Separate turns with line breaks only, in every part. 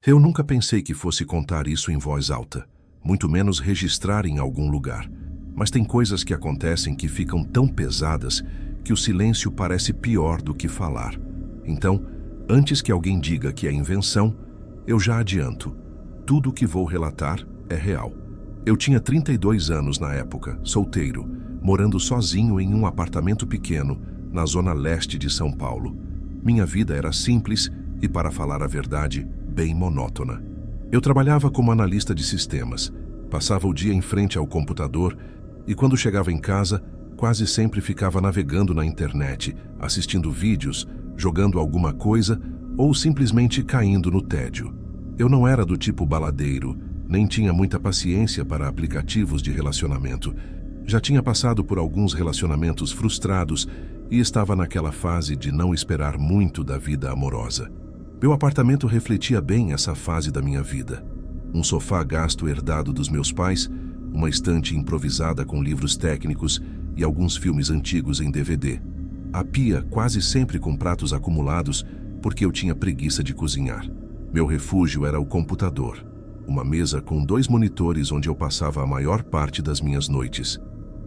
Eu nunca pensei que fosse contar isso em voz alta, muito menos registrar em algum lugar. Mas tem coisas que acontecem que ficam tão pesadas que o silêncio parece pior do que falar. Então, antes que alguém diga que é invenção, eu já adianto. Tudo o que vou relatar é real. Eu tinha 32 anos na época, solteiro, morando sozinho em um apartamento pequeno, na zona leste de São Paulo. Minha vida era simples e, para falar a verdade, bem monótona. Eu trabalhava como analista de sistemas, passava o dia em frente ao computador e, quando chegava em casa, quase sempre ficava navegando na internet, assistindo vídeos, jogando alguma coisa ou simplesmente caindo no tédio. Eu não era do tipo baladeiro, nem tinha muita paciência para aplicativos de relacionamento. Já tinha passado por alguns relacionamentos frustrados e estava naquela fase de não esperar muito da vida amorosa. Meu apartamento refletia bem essa fase da minha vida. Um sofá gasto herdado dos meus pais, uma estante improvisada com livros técnicos e alguns filmes antigos em DVD. A pia quase sempre com pratos acumulados porque eu tinha preguiça de cozinhar. Meu refúgio era o computador, uma mesa com 2 monitores onde eu passava a maior parte das minhas noites.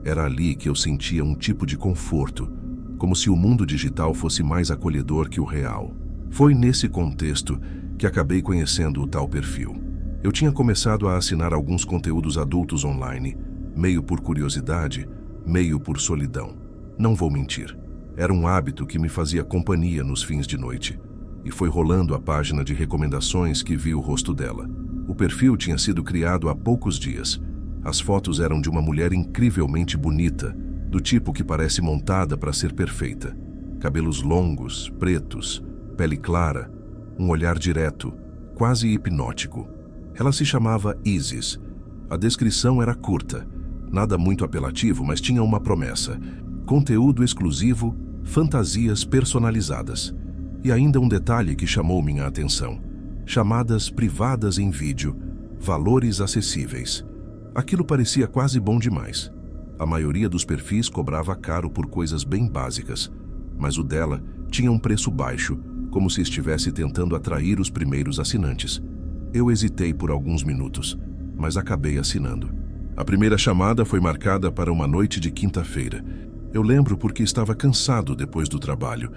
Era ali que eu sentia um tipo de conforto, como se o mundo digital fosse mais acolhedor que o real. Foi nesse contexto que acabei conhecendo o tal perfil. Eu tinha começado a assinar alguns conteúdos adultos online, meio por curiosidade, meio por solidão. Não vou mentir, era um hábito que me fazia companhia nos fins de noite. E foi rolando a página de recomendações que vi o rosto dela. O perfil tinha sido criado há poucos dias. As fotos eram de uma mulher incrivelmente bonita, do tipo que parece montada para ser perfeita. Cabelos longos, pretos, pele clara, um olhar direto, quase hipnótico. Ela se chamava Isis. A descrição era curta, nada muito apelativo, mas tinha uma promessa: conteúdo exclusivo, fantasias personalizadas. E ainda um detalhe que chamou minha atenção: chamadas privadas em vídeo, valores acessíveis. Aquilo parecia quase bom demais. A maioria dos perfis cobrava caro por coisas bem básicas, mas o dela tinha um preço baixo, como se estivesse tentando atrair os primeiros assinantes. Eu hesitei por alguns minutos, mas acabei assinando. A primeira chamada foi marcada para uma noite de quinta-feira. Eu lembro porque estava cansado depois do trabalho,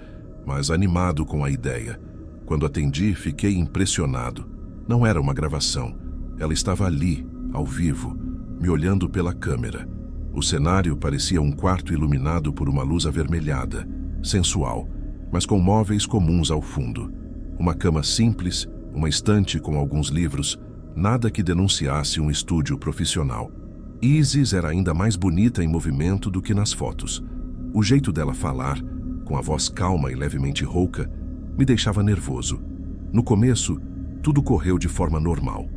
mas animado com a ideia. Quando atendi, fiquei impressionado. Não era uma gravação. Ela estava ali, ao vivo, me olhando pela câmera. O cenário parecia um quarto iluminado por uma luz avermelhada, sensual, mas com móveis comuns ao fundo. Uma cama simples, uma estante com alguns livros, nada que denunciasse um estúdio profissional. Isis era ainda mais bonita em movimento do que nas fotos. O jeito dela falar, com a voz calma e levemente rouca, me deixava nervoso. No começo, tudo correu de forma normal.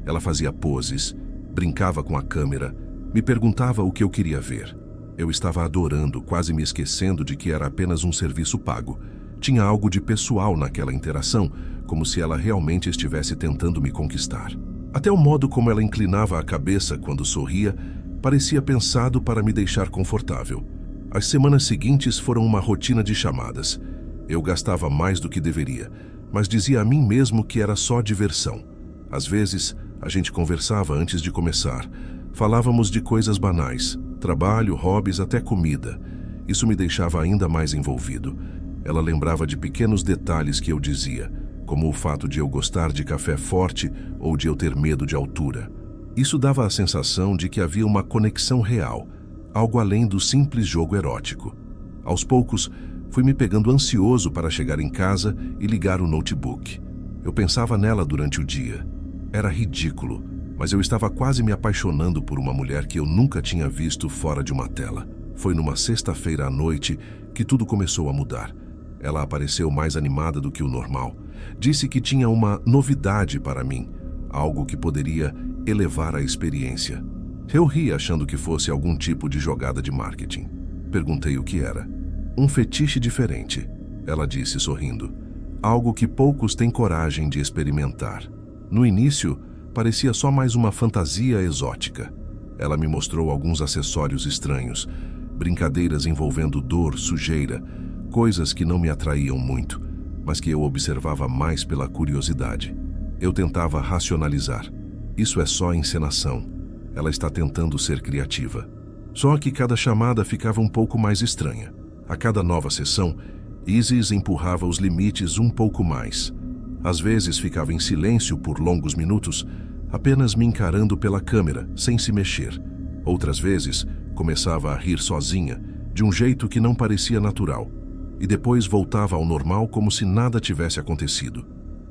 Ela fazia poses, brincava com a câmera, me perguntava o que eu queria ver. Eu estava adorando, quase me esquecendo de que era apenas um serviço pago. Tinha algo de pessoal naquela interação, como se ela realmente estivesse tentando me conquistar. Até o modo como ela inclinava a cabeça quando sorria parecia pensado para me deixar confortável. As semanas seguintes foram uma rotina de chamadas. Eu gastava mais do que deveria, mas dizia a mim mesmo que era só diversão. Às vezes, a gente conversava antes de começar. Falávamos de coisas banais, trabalho, hobbies, até comida. Isso me deixava ainda mais envolvido. Ela lembrava de pequenos detalhes que eu dizia, como o fato de eu gostar de café forte ou de eu ter medo de altura. Isso dava a sensação de que havia uma conexão real, algo além do simples jogo erótico. Aos poucos, fui me pegando ansioso para chegar em casa e ligar o notebook. Eu pensava nela durante o dia. Era ridículo, mas eu estava quase me apaixonando por uma mulher que eu nunca tinha visto fora de uma tela. Foi numa sexta-feira à noite que tudo começou a mudar. Ela apareceu mais animada do que o normal. Disse que tinha uma novidade para mim, algo que poderia elevar a experiência. Eu ri achando que fosse algum tipo de jogada de marketing. Perguntei o que era. Um fetiche diferente, ela disse sorrindo. Algo que poucos têm coragem de experimentar. No início, parecia só mais uma fantasia exótica. Ela me mostrou alguns acessórios estranhos, brincadeiras envolvendo dor, sujeira, coisas que não me atraíam muito, mas que eu observava mais pela curiosidade. Eu tentava racionalizar. Isso é só encenação. Ela está tentando ser criativa. Só que cada chamada ficava um pouco mais estranha. A cada nova sessão, Isis empurrava os limites um pouco mais. Às vezes ficava em silêncio por longos minutos, apenas me encarando pela câmera, sem se mexer. Outras vezes, começava a rir sozinha, de um jeito que não parecia natural, e depois voltava ao normal como se nada tivesse acontecido.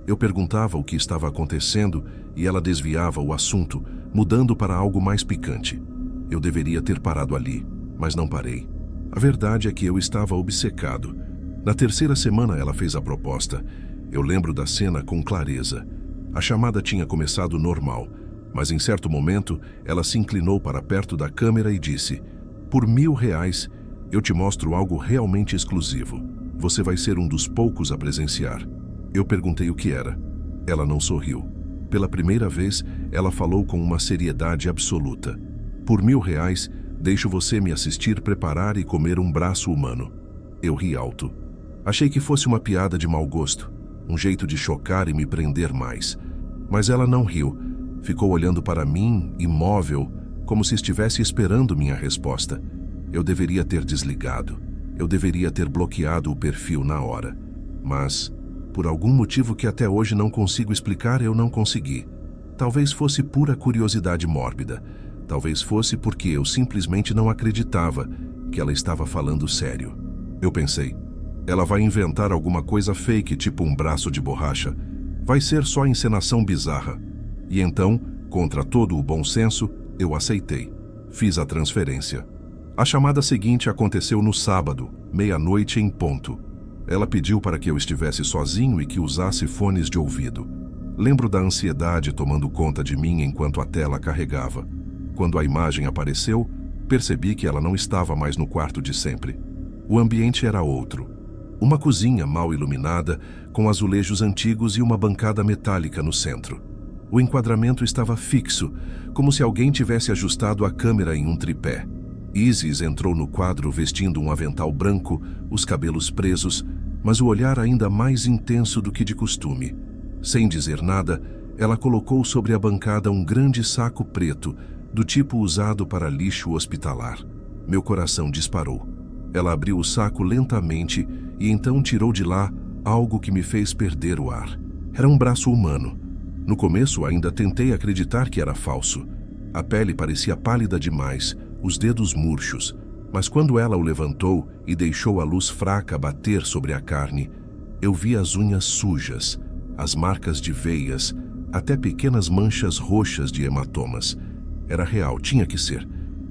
Eu perguntava o que estava acontecendo e ela desviava o assunto, mudando para algo mais picante. Eu deveria ter parado ali, mas não parei. A verdade é que eu estava obcecado. Na terceira semana ela fez a proposta. Eu lembro da cena com clareza. A chamada tinha começado normal, mas em certo momento ela se inclinou para perto da câmera e disse: "Por R$1.000, eu te mostro algo realmente exclusivo. Você vai ser um dos poucos a presenciar." Eu perguntei o que era. Ela não sorriu. Pela primeira vez, ela falou com uma seriedade absoluta. "Por R$1.000, deixo você me assistir preparar e comer um braço humano." Eu ri alto. Achei que fosse uma piada de mau gosto, um jeito de chocar e me prender mais. Mas ela não riu. Ficou olhando para mim, imóvel, como se estivesse esperando minha resposta. Eu deveria ter desligado. Eu deveria ter bloqueado o perfil na hora. Mas, por algum motivo que até hoje não consigo explicar, eu não consegui. Talvez fosse pura curiosidade mórbida. Talvez fosse porque eu simplesmente não acreditava que ela estava falando sério. Eu pensei, ela vai inventar alguma coisa fake, tipo um braço de borracha. Vai ser só encenação bizarra. E então, contra todo o bom senso, eu aceitei. Fiz a transferência. A chamada seguinte aconteceu no sábado, 00:00 em ponto. Ela pediu para que eu estivesse sozinho e que usasse fones de ouvido. Lembro da ansiedade tomando conta de mim enquanto a tela carregava. Quando a imagem apareceu, percebi que ela não estava mais no quarto de sempre. O ambiente era outro. Uma cozinha mal iluminada, com azulejos antigos e uma bancada metálica no centro. O enquadramento estava fixo, como se alguém tivesse ajustado a câmera em um tripé. Isis entrou no quadro vestindo um avental branco, os cabelos presos, mas o olhar ainda mais intenso do que de costume. Sem dizer nada, ela colocou sobre a bancada um grande saco preto, do tipo usado para lixo hospitalar. Meu coração disparou. Ela abriu o saco lentamente e então tirou de lá algo que me fez perder o ar. Era um braço humano. No começo ainda tentei acreditar que era falso. A pele parecia pálida demais, os dedos murchos, mas quando ela o levantou e deixou a luz fraca bater sobre a carne, eu vi as unhas sujas, as marcas de veias, até pequenas manchas roxas de hematomas. Era real, tinha que ser.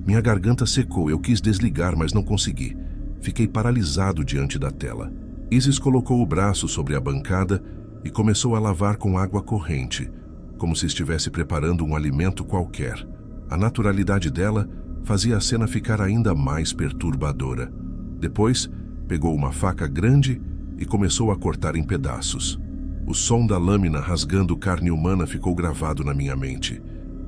Minha garganta secou, eu quis desligar, mas não consegui. Fiquei paralisado diante da tela. Isis colocou o braço sobre a bancada e começou a lavar com água corrente, como se estivesse preparando um alimento qualquer. A naturalidade dela fazia a cena ficar ainda mais perturbadora. Depois, pegou uma faca grande e começou a cortar em pedaços. O som da lâmina rasgando carne humana ficou gravado na minha mente.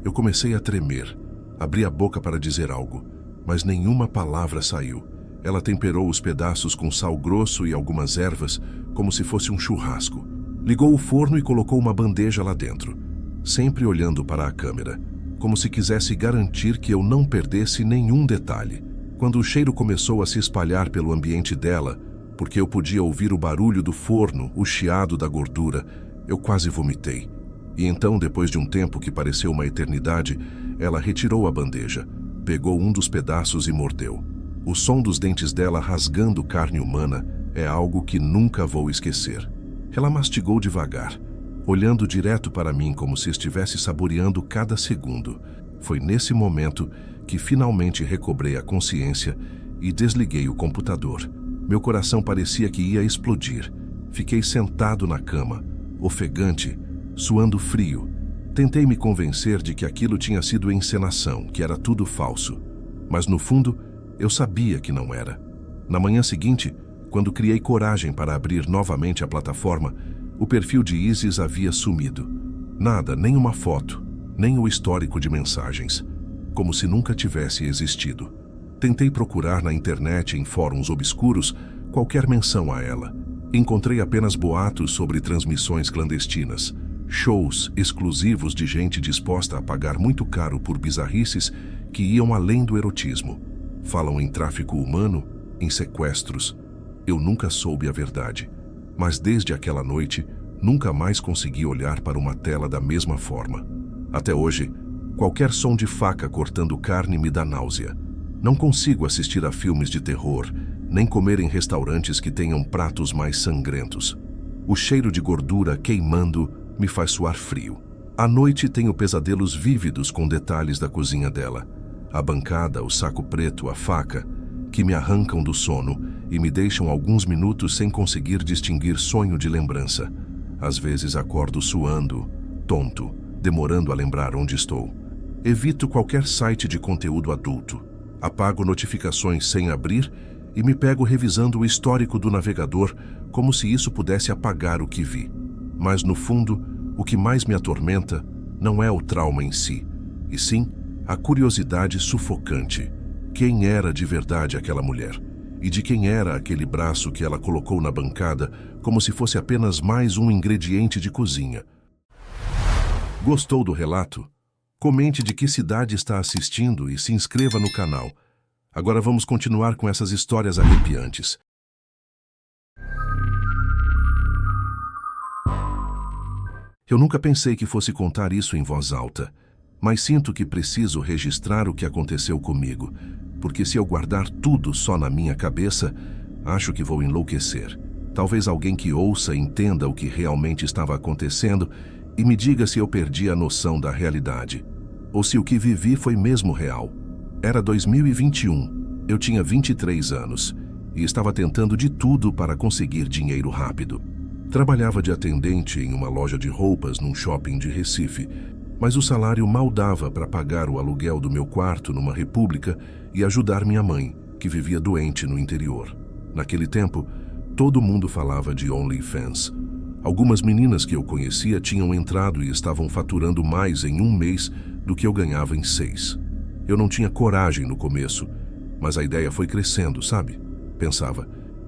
Eu comecei a tremer. Abri a boca para dizer algo, mas nenhuma palavra saiu. Ela temperou os pedaços com sal grosso e algumas ervas, como se fosse um churrasco. Ligou o forno e colocou uma bandeja lá dentro, sempre olhando para a câmera, como se quisesse garantir que eu não perdesse nenhum detalhe. Quando o cheiro começou a se espalhar pelo ambiente dela, porque eu podia ouvir o barulho do forno, o chiado da gordura, eu quase vomitei. E então, depois de um tempo que pareceu uma eternidade, ela retirou a bandeja, pegou um dos pedaços e mordeu. O som dos dentes dela rasgando carne humana é algo que nunca vou esquecer. Ela mastigou devagar, olhando direto para mim como se estivesse saboreando cada segundo. Foi nesse momento que finalmente recobrei a consciência e desliguei o computador. Meu coração parecia que ia explodir. Fiquei sentado na cama, ofegante, suando frio. Tentei me convencer de que aquilo tinha sido encenação, que era tudo falso. Mas no fundo, eu sabia que não era. Na manhã seguinte, quando criei coragem para abrir novamente a plataforma, o perfil de Isis havia sumido. Nada, nem uma foto, nem o histórico de mensagens. Como se nunca tivesse existido. Tentei procurar na internet, em fóruns obscuros, qualquer menção a ela. Encontrei apenas boatos sobre transmissões clandestinas. Shows exclusivos de gente disposta a pagar muito caro por bizarrices que iam além do erotismo. Falam em tráfico humano, em sequestros. Eu nunca soube a verdade, mas desde aquela noite, nunca mais consegui olhar para uma tela da mesma forma. Até hoje, qualquer som de faca cortando carne me dá náusea. Não consigo assistir a filmes de terror, nem comer em restaurantes que tenham pratos mais sangrentos. O cheiro de gordura queimando me faz suar frio. À noite tenho pesadelos vívidos com detalhes da cozinha dela. A bancada, o saco preto, a faca, que me arrancam do sono e me deixam alguns minutos sem conseguir distinguir sonho de lembrança. Às vezes acordo suando, tonto, demorando a lembrar onde estou. Evito qualquer site de conteúdo adulto. Apago notificações sem abrir e me pego revisando o histórico do navegador como se isso pudesse apagar o que vi. Mas, no fundo, o que mais me atormenta não é o trauma em si, e sim a curiosidade sufocante. Quem era de verdade aquela mulher? E de quem era aquele braço que ela colocou na bancada como se fosse apenas mais um ingrediente de cozinha? Gostou do relato? Comente de que cidade está assistindo e se inscreva no canal. Agora vamos continuar com essas histórias arrepiantes. Eu nunca pensei que fosse contar isso em voz alta, mas sinto que preciso registrar o que aconteceu comigo, porque se eu guardar tudo só na minha cabeça, acho que vou enlouquecer. Talvez alguém que ouça entenda o que realmente estava acontecendo e me diga se eu perdi a noção da realidade, ou se o que vivi foi mesmo real. Era 2021, eu tinha 23 anos e estava tentando de tudo para conseguir dinheiro rápido. Trabalhava de atendente em uma loja de roupas num shopping de Recife, mas o salário mal dava para pagar o aluguel do meu quarto numa república e ajudar minha mãe, que vivia doente no interior. Naquele tempo, todo mundo falava de OnlyFans. Algumas meninas que eu conhecia tinham entrado e estavam faturando mais em um mês do que eu ganhava em 6. Eu não tinha coragem no começo, mas a ideia foi crescendo, sabe? Pensava,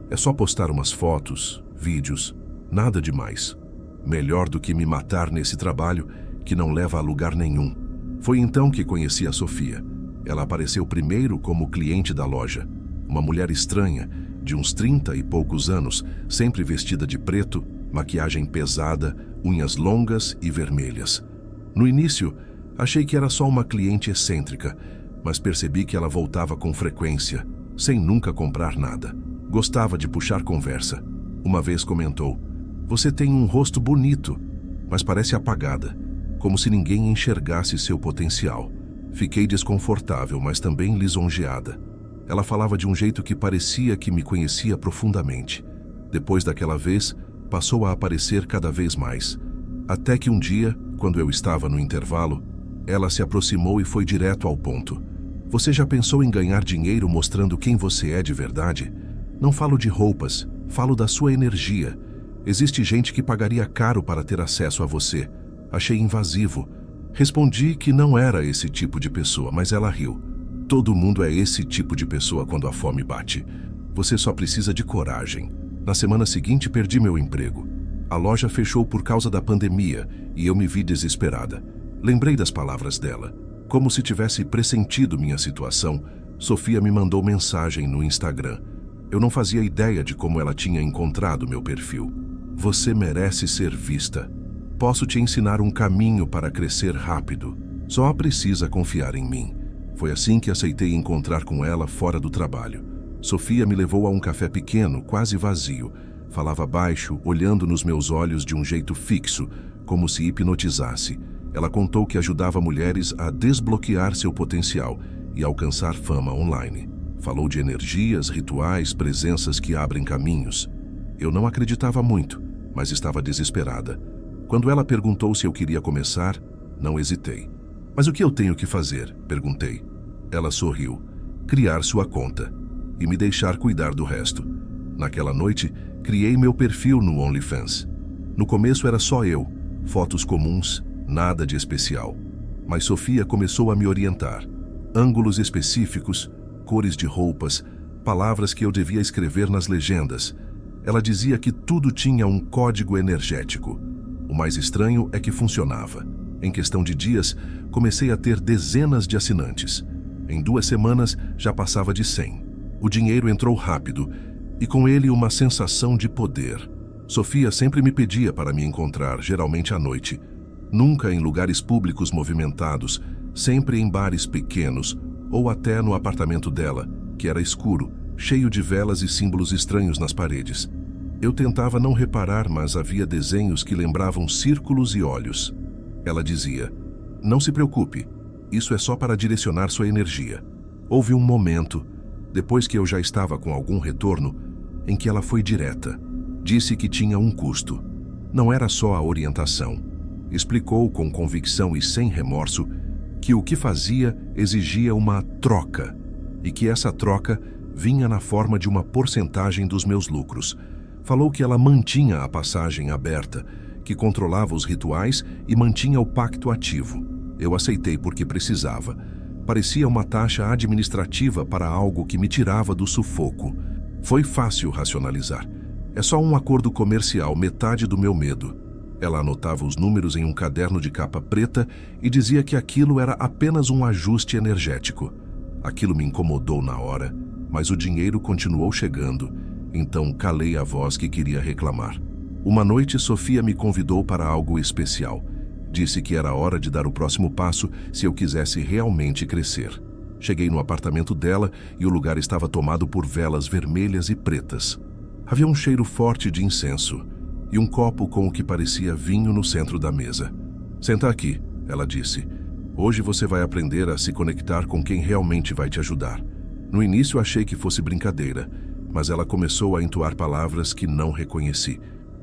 é só postar umas fotos, vídeos, nada demais. Melhor do que me matar nesse trabalho que não leva a lugar nenhum. Foi então que conheci a Sofia. Ela apareceu primeiro como cliente da loja. Uma mulher estranha, de uns 30 e poucos anos, sempre vestida de preto, maquiagem pesada, unhas longas e vermelhas. No início, achei que era só uma cliente excêntrica, mas percebi que ela voltava com frequência, sem nunca comprar nada. Gostava de puxar conversa. Uma vez comentou, "Você tem um rosto bonito, mas parece apagada, como se ninguém enxergasse seu potencial." Fiquei desconfortável, mas também lisonjeada. Ela falava de um jeito que parecia que me conhecia profundamente. Depois daquela vez, passou a aparecer cada vez mais. Até que um dia, quando eu estava no intervalo, ela se aproximou e foi direto ao ponto. "Você já pensou em ganhar dinheiro mostrando quem você é de verdade? Não falo de roupas, falo da sua energia. Existe gente que pagaria caro para ter acesso a você." Achei invasivo. Respondi que não era esse tipo de pessoa, mas ela riu. "Todo mundo é esse tipo de pessoa quando a fome bate. Você só precisa de coragem." Na semana seguinte, perdi meu emprego. A loja fechou por causa da pandemia e eu me vi desesperada. Lembrei das palavras dela. Como se tivesse pressentido minha situação, Sofia me mandou mensagem no Instagram. Eu não fazia ideia de como ela tinha encontrado meu perfil. "Você merece ser vista. Posso te ensinar um caminho para crescer rápido. Só precisa confiar em mim." Foi assim que aceitei encontrar com ela fora do trabalho. Sofia me levou a um café pequeno, quase vazio. Falava baixo, olhando nos meus olhos de um jeito fixo, como se hipnotizasse. Ela contou que ajudava mulheres a desbloquear seu potencial e alcançar fama online. Falou de energias, rituais, presenças que abrem caminhos. Eu não acreditava muito, mas estava desesperada. Quando ela perguntou se eu queria começar, não hesitei. "Mas o que eu tenho que fazer?" perguntei. Ela sorriu. "Criar sua conta e me deixar cuidar do resto." Naquela noite, criei meu perfil no OnlyFans. No começo era só eu, fotos comuns, nada de especial. Mas Sofia começou a me orientar. Ângulos específicos, cores de roupas, palavras que eu devia escrever nas legendas. Ela dizia que tudo tinha um código energético. O mais estranho é que funcionava. Em questão de dias, comecei a ter dezenas de assinantes. Em 2 semanas, já passava de 100. O dinheiro entrou rápido e com ele uma sensação de poder. Sofia sempre me pedia para me encontrar, geralmente à noite. Nunca em lugares públicos movimentados, sempre em bares pequenos ou até no apartamento dela, que era escuro, cheio de velas e símbolos estranhos nas paredes. Eu tentava não reparar, mas havia desenhos que lembravam círculos e olhos. Ela dizia: "Não se preocupe, isso é só para direcionar sua energia." Houve um momento, depois que eu já estava com algum retorno, em que ela foi direta. Disse que tinha um custo. Não era só a orientação. Explicou com convicção e sem remorso que o que fazia exigia uma troca e que essa troca vinha na forma de uma porcentagem dos meus lucros. Falou que ela mantinha a passagem aberta, que controlava os rituais e mantinha o pacto ativo. Eu aceitei porque precisava. Parecia uma taxa administrativa para algo que me tirava do sufoco. Foi fácil racionalizar. É só um acordo comercial, metade do meu medo. Ela anotava os números em um caderno de capa preta e dizia que aquilo era apenas um ajuste energético. Aquilo me incomodou na hora, mas o dinheiro continuou chegando, então calei a voz que queria reclamar. Uma noite, Sofia me convidou para algo especial. Disse que era hora de dar o próximo passo se eu quisesse realmente crescer. Cheguei no apartamento dela e o lugar estava tomado por velas vermelhas e pretas. Havia um cheiro forte de incenso e um copo com o que parecia vinho no centro da mesa. "Senta aqui", ela disse. "Hoje você vai aprender a se conectar com quem realmente vai te ajudar." No início achei que fosse brincadeira, mas ela começou a entoar palavras que não reconheci.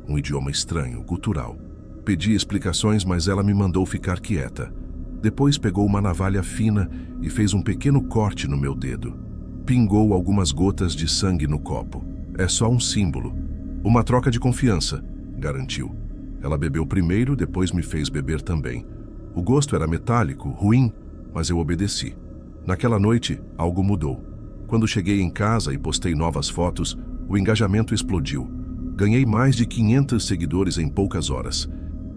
Um idioma estranho, gutural. Pedi explicações, mas ela me mandou ficar quieta. Depois pegou uma navalha fina e fez um pequeno corte no meu dedo. Pingou algumas gotas de sangue no copo. "É só um símbolo. Uma troca de confiança", garantiu. Ela bebeu primeiro, depois me fez beber também. O gosto era metálico, ruim, mas eu obedeci. Naquela noite, algo mudou. Quando cheguei em casa e postei novas fotos, o engajamento explodiu. Ganhei mais de 500 seguidores em poucas horas.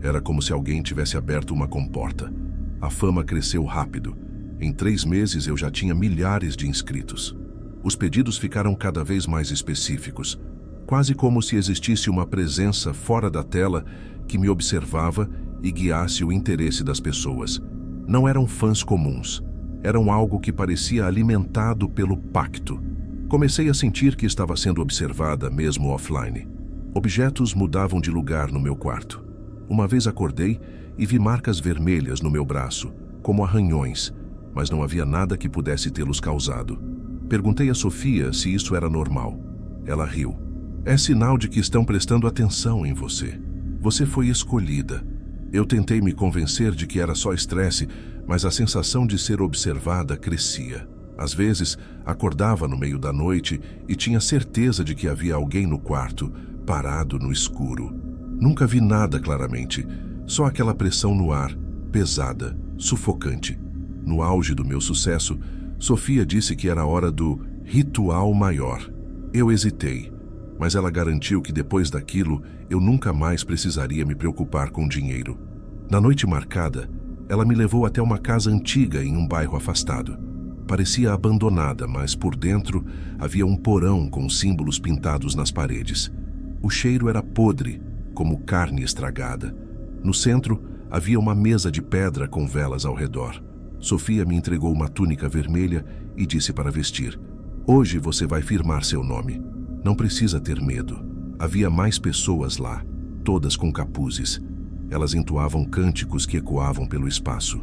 Era como se alguém tivesse aberto uma comporta. A fama cresceu rápido. Em 3 meses eu já tinha milhares de inscritos. Os pedidos ficaram cada vez mais específicos, quase como se existisse uma presença fora da tela que me observava e guiasse o interesse das pessoas. Não eram fãs comuns. Eram algo que parecia alimentado pelo pacto. Comecei a sentir que estava sendo observada mesmo offline. Objetos mudavam de lugar no meu quarto. Uma vez acordei e vi marcas vermelhas no meu braço, como arranhões, mas não havia nada que pudesse tê-los causado. Perguntei a Sofia se isso era normal. Ela riu. "É sinal de que estão prestando atenção em você. Você foi escolhida." Eu tentei me convencer de que era só estresse, mas a sensação de ser observada crescia. Às vezes, acordava no meio da noite e tinha certeza de que havia alguém no quarto, parado no escuro. Nunca vi nada claramente, só aquela pressão no ar, pesada, sufocante. No auge do meu sucesso, Sofia disse que era hora do ritual maior. Eu hesitei, mas ela garantiu que depois daquilo eu nunca mais precisaria me preocupar com dinheiro. Na noite marcada, ela me levou até uma casa antiga em um bairro afastado. Parecia abandonada, mas por dentro havia um porão com símbolos pintados nas paredes. O cheiro era podre, como carne estragada. No centro, havia uma mesa de pedra com velas ao redor. Sofia me entregou uma túnica vermelha e disse para vestir. "Hoje você vai firmar seu nome. Não precisa ter medo." Havia mais pessoas lá, todas com capuzes. Elas entoavam cânticos que ecoavam pelo espaço.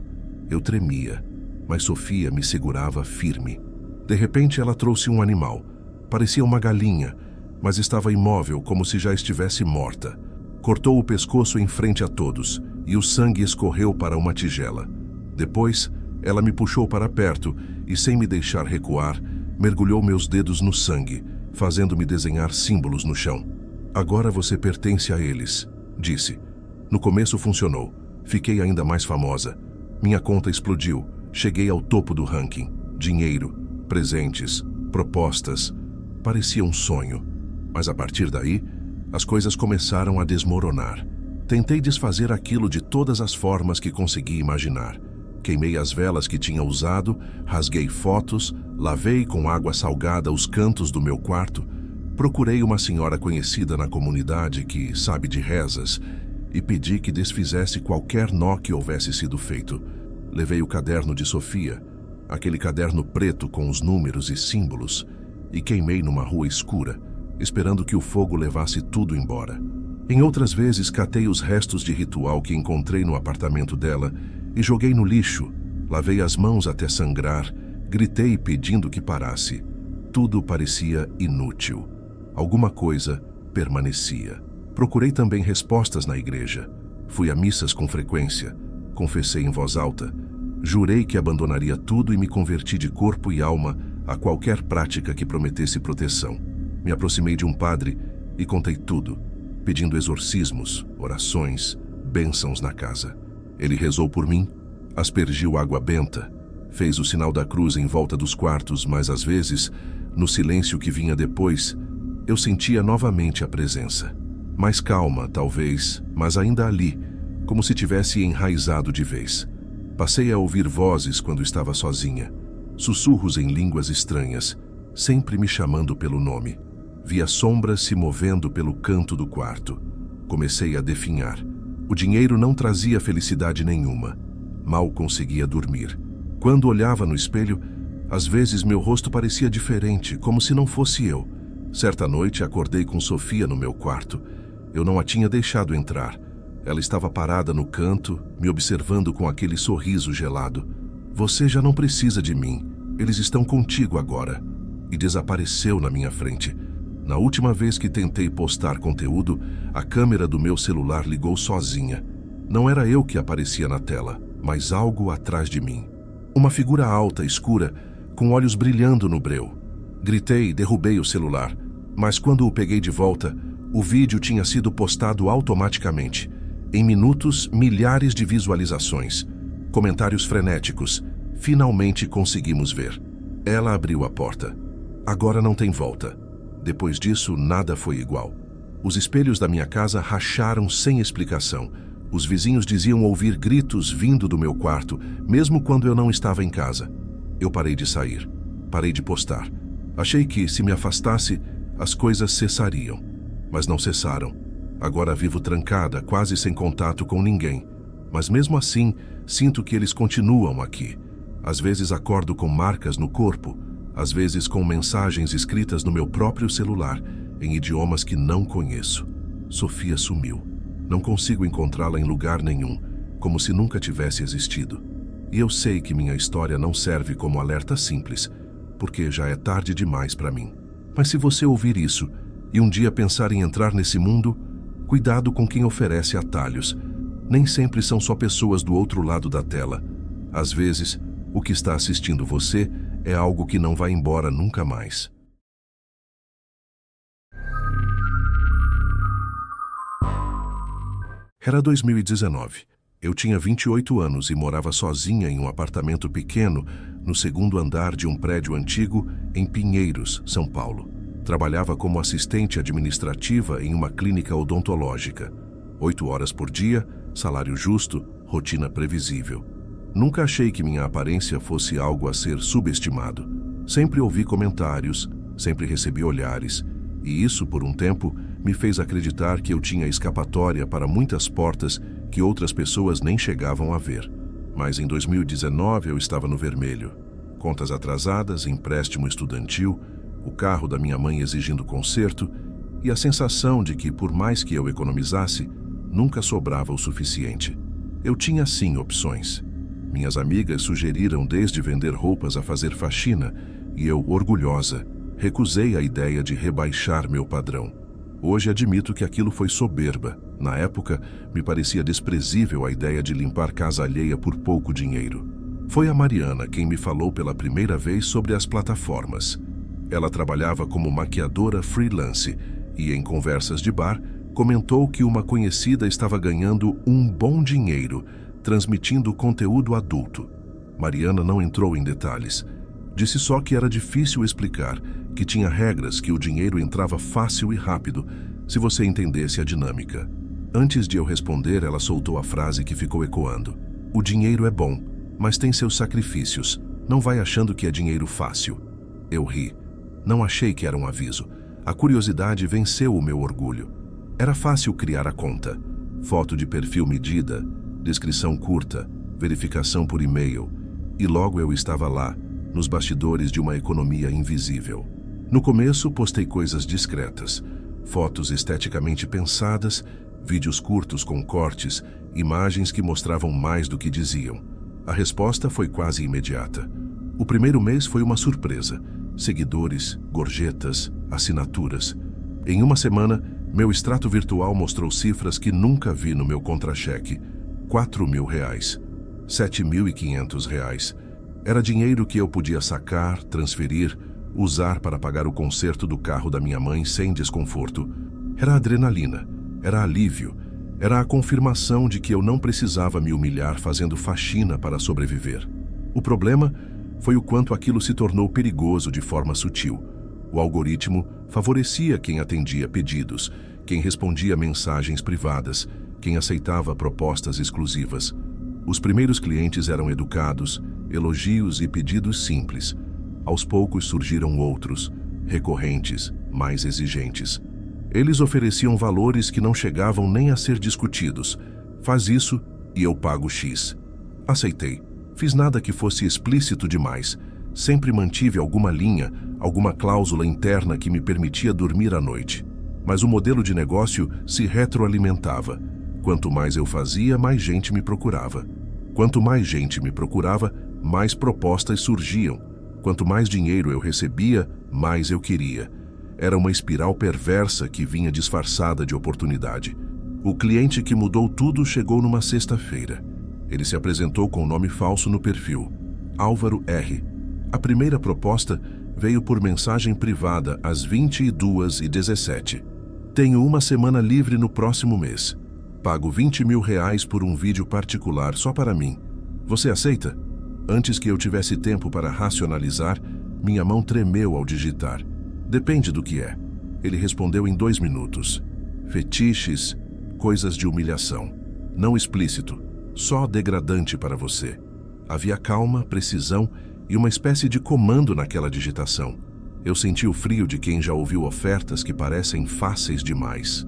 Eu tremia, mas Sofia me segurava firme. De repente ela trouxe um animal. Parecia uma galinha, mas estava imóvel como se já estivesse morta. Cortou o pescoço em frente a todos e o sangue escorreu para uma tigela. Depois, ela me puxou para perto e, sem me deixar recuar, mergulhou meus dedos no sangue, fazendo-me desenhar símbolos no chão. "Agora você pertence a eles", disse. No começo funcionou. Fiquei ainda mais famosa. Minha conta explodiu. Cheguei ao topo do ranking. Dinheiro, presentes, propostas. Parecia um sonho. Mas a partir daí, as coisas começaram a desmoronar. Tentei desfazer aquilo de todas as formas que consegui imaginar. Queimei as velas que tinha usado, rasguei fotos, lavei com água salgada os cantos do meu quarto, procurei uma senhora conhecida na comunidade que sabe de rezas e pedi que desfizesse qualquer nó que houvesse sido feito. Levei o caderno de Sofia, aquele caderno preto com os números e símbolos, e queimei numa rua escura, esperando que o fogo levasse tudo embora. Em outras vezes, catei os restos de ritual que encontrei no apartamento dela e joguei no lixo. Lavei as mãos até sangrar, gritei pedindo que parasse. Tudo parecia inútil. Alguma coisa permanecia. Procurei também respostas na igreja. Fui a missas com frequência. Confessei em voz alta. Jurei que abandonaria tudo e me converti de corpo e alma a qualquer prática que prometesse proteção. Me aproximei de um padre e contei tudo, pedindo exorcismos, orações, bênçãos na casa. Ele rezou por mim, aspergiu água benta, fez o sinal da cruz em volta dos quartos, mas às vezes, no silêncio que vinha depois, eu sentia novamente a presença. Mais calma, talvez, mas ainda ali, como se tivesse enraizado de vez. Passei a ouvir vozes quando estava sozinha, sussurros em línguas estranhas, sempre me chamando pelo nome. Via sombras se movendo pelo canto do quarto. Comecei a definhar. O dinheiro não trazia felicidade nenhuma. Mal conseguia dormir. Quando olhava no espelho, às vezes meu rosto parecia diferente, como se não fosse eu. Certa noite acordei com Sofia no meu quarto. Eu não a tinha deixado entrar. Ela estava parada no canto, me observando com aquele sorriso gelado. Você já não precisa de mim. Eles estão contigo agora. E desapareceu na minha frente. Na última vez que tentei postar conteúdo, a câmera do meu celular ligou sozinha. Não era eu que aparecia na tela, mas algo atrás de mim. Uma figura alta, escura, com olhos brilhando no breu. Gritei e derrubei o celular, mas quando o peguei de volta, o vídeo tinha sido postado automaticamente. Em minutos, milhares de visualizações, comentários frenéticos. Finalmente conseguimos ver. Ela abriu a porta. Agora não tem volta. Depois disso, nada foi igual. Os espelhos da minha casa racharam sem explicação. Os vizinhos diziam ouvir gritos vindo do meu quarto, mesmo quando eu não estava em casa. Eu parei de sair. Parei de postar. Achei que, se me afastasse, as coisas cessariam. Mas não cessaram. Agora vivo trancada, quase sem contato com ninguém. Mas mesmo assim, sinto que eles continuam aqui. Às vezes acordo com marcas no corpo, às vezes com mensagens escritas no meu próprio celular, em idiomas que não conheço. Sofia sumiu. Não consigo encontrá-la em lugar nenhum, como se nunca tivesse existido. E eu sei que minha história não serve como alerta simples, porque já é tarde demais para mim. Mas se você ouvir isso e um dia pensar em entrar nesse mundo, cuidado com quem oferece atalhos. Nem sempre são só pessoas do outro lado da tela. Às vezes, o que está assistindo você é algo que não vai embora nunca mais. Era 2019. Eu tinha 28 anos e morava sozinha em um apartamento pequeno no segundo andar de um prédio antigo em Pinheiros, São Paulo. Trabalhava como assistente administrativa em uma clínica odontológica. 8 horas por dia, salário justo, rotina previsível. Nunca achei que minha aparência fosse algo a ser subestimado. Sempre ouvi comentários, sempre recebi olhares, e isso, por um tempo, me fez acreditar que eu tinha escapatória para muitas portas que outras pessoas nem chegavam a ver. Mas em 2019 eu estava no vermelho. Contas atrasadas, empréstimo estudantil, o carro da minha mãe exigindo conserto e a sensação de que, por mais que eu economizasse, nunca sobrava o suficiente. Eu tinha sim opções. Minhas amigas sugeriram desde vender roupas a fazer faxina e eu, orgulhosa, recusei a ideia de rebaixar meu padrão. Hoje admito que aquilo foi soberba. Na época, me parecia desprezível a ideia de limpar casa alheia por pouco dinheiro. Foi a Mariana quem me falou pela primeira vez sobre as plataformas. Ela trabalhava como maquiadora freelance e, em conversas de bar, comentou que uma conhecida estava ganhando um bom dinheiro transmitindo conteúdo adulto. Mariana não entrou em detalhes. Disse só que era difícil explicar, que tinha regras, que o dinheiro entrava fácil e rápido, se você entendesse a dinâmica. Antes de eu responder, ela soltou a frase que ficou ecoando. O dinheiro é bom, mas tem seus sacrifícios. Não vai achando que é dinheiro fácil. Eu ri. Não achei que era um aviso. A curiosidade venceu o meu orgulho. Era fácil criar a conta. Foto de perfil medida, descrição curta, verificação por e-mail. E logo eu estava lá, nos bastidores de uma economia invisível. No começo, postei coisas discretas. Fotos esteticamente pensadas, vídeos curtos com cortes, imagens que mostravam mais do que diziam. A resposta foi quase imediata. O primeiro mês foi uma surpresa. Seguidores, gorjetas, assinaturas. Em uma semana, meu extrato virtual mostrou cifras que nunca vi no meu contra-cheque. R$4.000, R$7.500. Era dinheiro que eu podia sacar, transferir, usar para pagar o conserto do carro da minha mãe sem desconforto. Era adrenalina, era alívio, era a confirmação de que eu não precisava me humilhar fazendo faxina para sobreviver. O problema foi o quanto aquilo se tornou perigoso de forma sutil. O algoritmo favorecia quem atendia pedidos, quem respondia mensagens privadas, quem aceitava propostas exclusivas. Os primeiros clientes eram educados, elogios e pedidos simples. Aos poucos surgiram outros, recorrentes, mais exigentes. Eles ofereciam valores que não chegavam nem a ser discutidos. Faz isso e eu pago X. Aceitei. Fiz nada que fosse explícito demais. Sempre mantive alguma linha, alguma cláusula interna que me permitia dormir à noite. Mas o modelo de negócio se retroalimentava. Quanto mais eu fazia, mais gente me procurava. Quanto mais gente me procurava, mais propostas surgiam. Quanto mais dinheiro eu recebia, mais eu queria. Era uma espiral perversa que vinha disfarçada de oportunidade. O cliente que mudou tudo chegou numa sexta-feira. Ele se apresentou com um nome falso no perfil, Álvaro R. A primeira proposta veio por mensagem privada às 22h17. Tenho uma semana livre no próximo mês. Pago R$20.000 por um vídeo particular só para mim. Você aceita? Antes que eu tivesse tempo para racionalizar, minha mão tremeu ao digitar. Depende do que é. Ele respondeu em 2 minutos. Fetiches, coisas de humilhação. Não explícito, só degradante para você. Havia calma, precisão e uma espécie de comando naquela digitação. Eu senti o frio de quem já ouviu ofertas que parecem fáceis demais.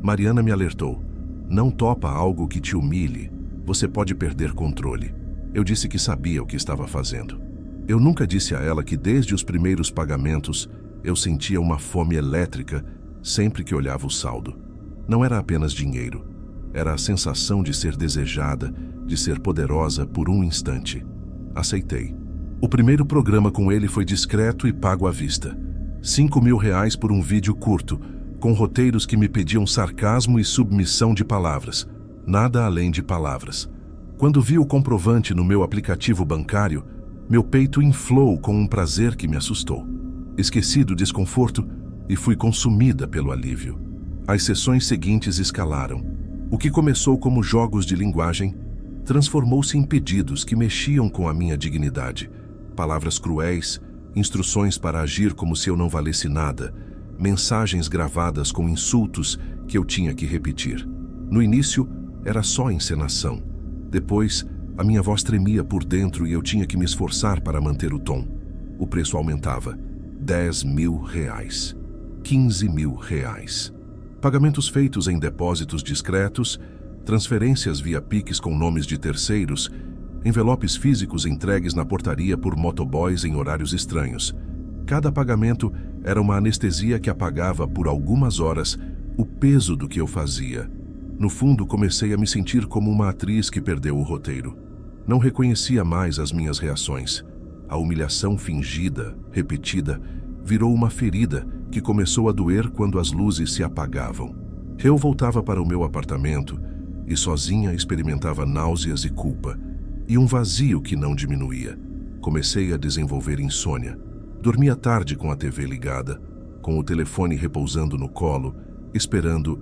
Mariana me alertou. Não topa algo que te humilhe. Você pode perder controle. Eu disse que sabia o que estava fazendo. Eu nunca disse a ela que desde os primeiros pagamentos eu sentia uma fome elétrica sempre que olhava o saldo. Não era apenas dinheiro. Era a sensação de ser desejada, de ser poderosa por um instante. Aceitei. O primeiro programa com ele foi discreto e pago à vista. R$5.000 por um vídeo curto, com roteiros que me pediam sarcasmo e submissão de palavras. Nada além de palavras. Quando vi o comprovante no meu aplicativo bancário, meu peito inflou com um prazer que me assustou. Esqueci do desconforto e fui consumida pelo alívio. As sessões seguintes escalaram. O que começou como jogos de linguagem transformou-se em pedidos que mexiam com a minha dignidade. Palavras cruéis, instruções para agir como se eu não valesse nada, mensagens gravadas com insultos que eu tinha que repetir. No início, era só encenação. Depois, a minha voz tremia por dentro e eu tinha que me esforçar para manter o tom. O preço aumentava. R$10.000, R$15.000. Pagamentos feitos em depósitos discretos, transferências via Pix com nomes de terceiros, envelopes físicos entregues na portaria por motoboys em horários estranhos. Cada pagamento era uma anestesia que apagava por algumas horas o peso do que eu fazia. No fundo, comecei a me sentir como uma atriz que perdeu o roteiro. Não reconhecia mais as minhas reações. A humilhação fingida, repetida, virou uma ferida que começou a doer quando as luzes se apagavam. Eu voltava para o meu apartamento e sozinha experimentava náuseas e culpa, e um vazio que não diminuía. Comecei a desenvolver insônia. Dormia tarde com a TV ligada, com o telefone repousando no colo, esperando,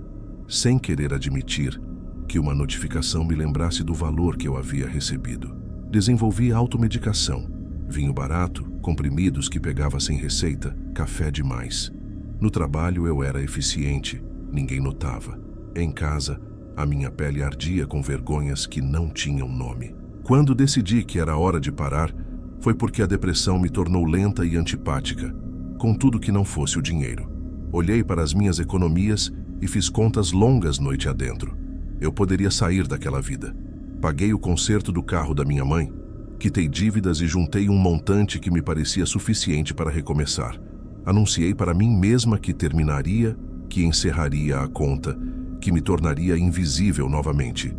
sem querer admitir, que uma notificação me lembrasse do valor que eu havia recebido. Desenvolvi automedicação. Vinho barato, comprimidos que pegava sem receita, café demais. No trabalho eu era eficiente, ninguém notava. Em casa, A minha pele ardia com vergonhas que não tinham nome. Quando decidi que era hora de parar, foi porque a depressão me tornou lenta e antipática, contudo que não fosse o dinheiro. Olhei para as minhas economias e fiz contas longas noite adentro. Eu poderia sair daquela vida. Paguei o conserto do carro da minha mãe, quitei dívidas e juntei um montante que me parecia suficiente para recomeçar. Anunciei para mim mesma que terminaria, que encerraria a conta, que me tornaria invisível novamente.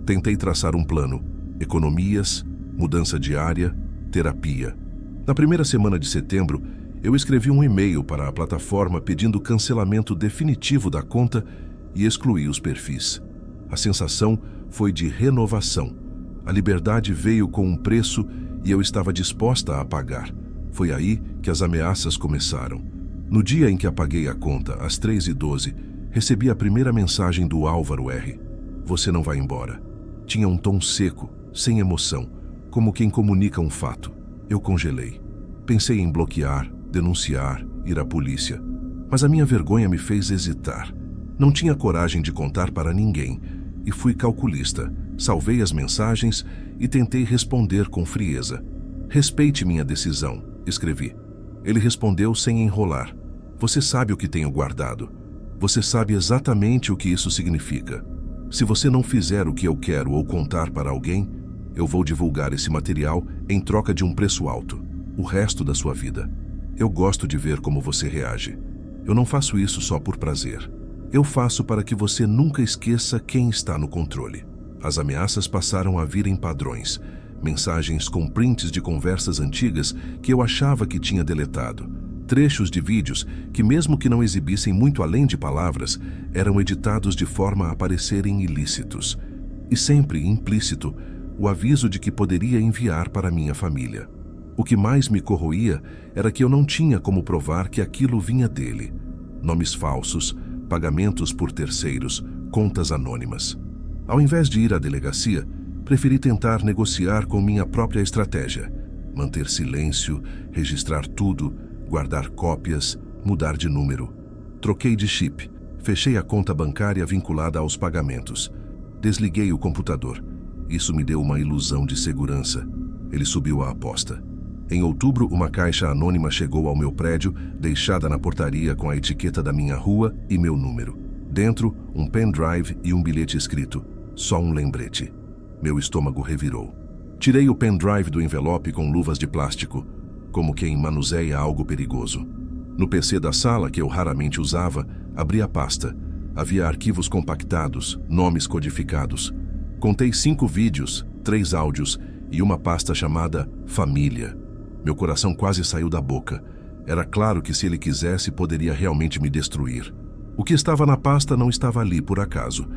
Tentei traçar um plano: economias, mudança diária, terapia. Na primeira semana de setembro, eu escrevi um e-mail para a plataforma pedindo cancelamento definitivo da conta e excluí os perfis. A sensação foi de renovação. A liberdade veio com um preço e eu estava disposta a pagar. Foi aí que as ameaças começaram. No dia em que apaguei a conta, às 3h12, recebi a primeira mensagem do Álvaro R. Você não vai embora. Tinha um tom seco, sem emoção, como quem comunica um fato. Eu congelei. Pensei em bloquear, denunciar, ir à polícia. Mas a minha vergonha me fez hesitar. Não tinha coragem de contar para ninguém e fui calculista. Salvei as mensagens e tentei responder com frieza. Respeite minha decisão, escrevi. Ele respondeu sem enrolar. Você sabe o que tenho guardado. Você sabe exatamente o que isso significa. Se você não fizer o que eu quero ou contar para alguém, eu vou divulgar esse material em troca de um preço alto, o resto da sua vida. Eu gosto de ver como você reage. Eu não faço isso só por prazer. Eu faço para que você nunca esqueça quem está no controle. As ameaças passaram a vir em padrões. Mensagens com prints de conversas antigas que eu achava que tinha deletado. Trechos de vídeos que, mesmo que não exibissem muito além de palavras, eram editados de forma a parecerem ilícitos. E sempre implícito, o aviso de que poderia enviar para minha família. O que mais me corroía era que eu não tinha como provar que aquilo vinha dele. Nomes falsos, pagamentos por terceiros, contas anônimas. Ao invés de ir à delegacia, preferi tentar negociar com minha própria estratégia. Manter silêncio, registrar tudo, guardar cópias, mudar de número. Troquei de chip, fechei a conta bancária vinculada aos pagamentos. Desliguei o computador. Isso me deu uma ilusão de segurança. Ele subiu a aposta. Em outubro, uma caixa anônima chegou ao meu prédio, deixada na portaria com a etiqueta da minha rua e meu número. Dentro, um pendrive e um bilhete escrito: só um lembrete. Meu estômago revirou. Tirei o pendrive do envelope com luvas de plástico, como quem manuseia algo perigoso. No PC da sala, que eu raramente usava, abri a pasta. Havia arquivos compactados, nomes codificados. Contei 5 vídeos, 3 áudios e uma pasta chamada Família. Meu coração quase saiu da boca. Era claro que se ele quisesse, poderia realmente me destruir. O que estava na pasta não estava ali por acaso.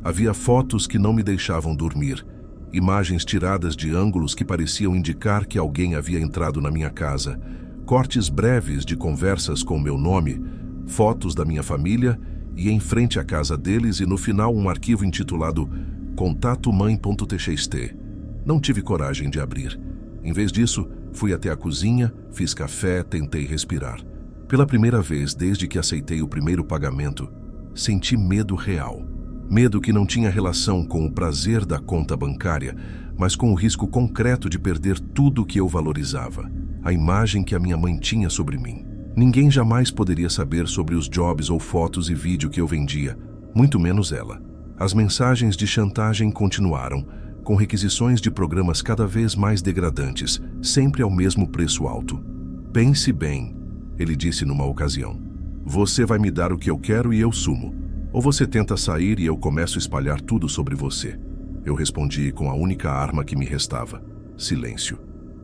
Havia fotos que não me deixavam dormir. Imagens tiradas de ângulos que pareciam indicar que alguém havia entrado na minha casa. Cortes breves de conversas com meu nome, fotos da minha família e em frente à casa deles e no final um arquivo intitulado contatomãe.txt. Não tive coragem de abrir. Em vez disso, fui até a cozinha, fiz café, tentei respirar. Pela primeira vez desde que aceitei o primeiro pagamento, senti medo real. Medo que não tinha relação com o prazer da conta bancária, mas com o risco concreto de perder tudo o que eu valorizava. A imagem que a minha mãe tinha sobre mim. Ninguém jamais poderia saber sobre os jobs ou fotos e vídeo que eu vendia, muito menos ela. As mensagens de chantagem continuaram, com requisições de programas cada vez mais degradantes, sempre ao mesmo preço alto. Pense bem, ele disse numa ocasião. Você vai me dar o que eu quero e eu sumo. Ou você tenta sair e eu começo a espalhar tudo sobre você. Eu respondi com a única arma que me restava: silêncio.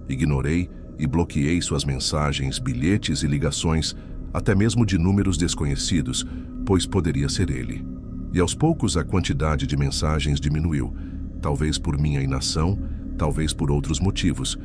Ignorei e bloqueei suas mensagens, bilhetes e ligações, até mesmo de números desconhecidos, pois poderia ser ele. E aos poucos a quantidade de mensagens diminuiu, talvez por minha inação, talvez por outros motivos,